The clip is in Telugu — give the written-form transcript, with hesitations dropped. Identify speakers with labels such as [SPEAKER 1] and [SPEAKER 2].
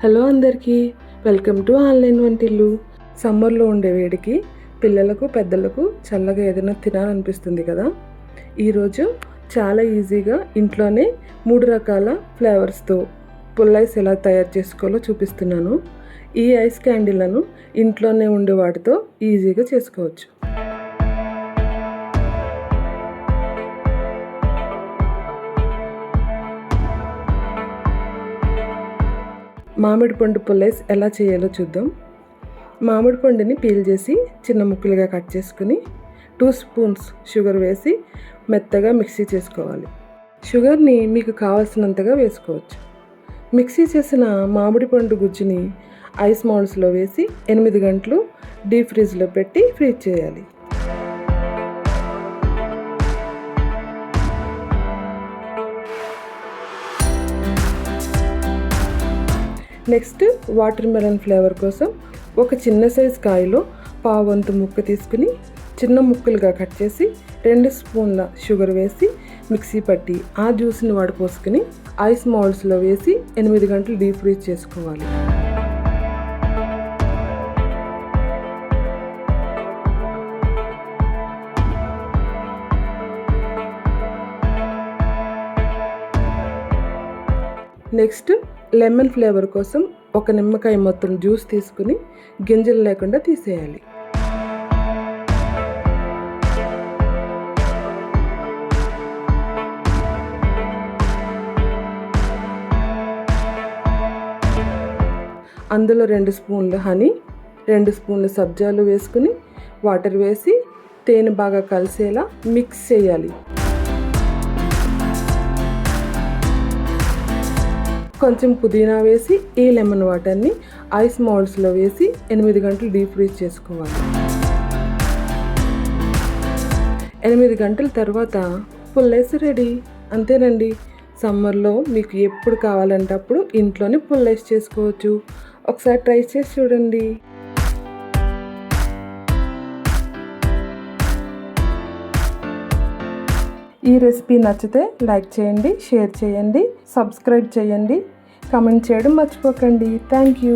[SPEAKER 1] హలో అందరికీ, వెల్కమ్ టు ఆన్లైన్ వంటిల్లు. సమ్మర్లో ఉండే వేడికి పిల్లలకు పెద్దలకు చల్లగా ఏదైనా తినాలనిపిస్తుంది కదా. ఈరోజు చాలా ఈజీగా ఇంట్లోనే 3 రకాల ఫ్లేవర్స్తో పుల్ల ఐస్ ఎలా తయారు చేసుకోవాలో చూపిస్తున్నాను. ఈ ఐస్ క్యాండీలను ఇంట్లోనే ఉండే వాటితో ఈజీగా చేసుకోవచ్చు. మామిడి పండు పుల్ల ఐస్ ఎలా చేయాలో చూద్దాం. మామిడి పండుని పీల్ చేసి చిన్న ముక్కలుగా కట్ చేసుకుని 2 స్పూన్స్ షుగర్ వేసి మెత్తగా మిక్సీ చేసుకోవాలి. షుగర్ని మీకు కావాల్సినంతగా వేసుకోవచ్చు. మిక్సీ చేసిన మామిడి పండు గుజ్జుని ఐస్ మౌల్డ్స్లో వేసి 8 గంటలు డీప్ ఫ్రీజ్లో పెట్టి ఫ్రీజ్ చేయాలి. నెక్స్ట్ వాటర్ మెలన్ ఫ్లేవర్ కోసం ఒక చిన్న సైజ్ కాయలో పావంతు ముక్క తీసుకుని చిన్న ముక్కలుగా కట్ చేసి 2 స్పూన్ల షుగర్ వేసి మిక్సీ పట్టి ఆ జ్యూస్ని వడపోసుకుని ఐస్ మౌల్డ్స్లో వేసి 8 గంటలు డీప్ ఫ్రీజ్ చేసుకోవాలి. నెక్స్ట్ లెమన్ ఫ్లేవర్ కోసం ఒక నిమ్మకాయ మొత్తం జ్యూస్ తీసుకుని గింజలు లేకుండా తీసేయాలి. అందులో 2 స్పూన్లు హనీ, 2 స్పూన్లు సబ్జాలు వేసుకుని వాటర్ వేసి తేనె బాగా కలిసేలా మిక్స్ చేయాలి. కొంచెం పుదీనా వేసి ఈ లెమన్ వాటర్ని ఐస్ మౌల్డ్స్లో వేసి 8 గంటలు డీప్ ఫ్రీజ్ చేసుకోవాలి. 8 గంటల తర్వాత పుల్ల ఐస్ రెడీ. అంతేనండి. సమ్మర్లో మీకు ఎప్పుడు కావాలంటే అప్పుడు ఇంట్లోనే పుల్ల ఐస్ చేసుకోవచ్చు. ఒకసారి ట్రై చేసి చూడండి. ఈ రెసిపీ నచ్చితే లైక్ చేయండి, షేర్ చేయండి, సబ్స్క్రైబ్ చేయండి, కామెంట్ చేయడం మర్చిపోకండి. Thank you.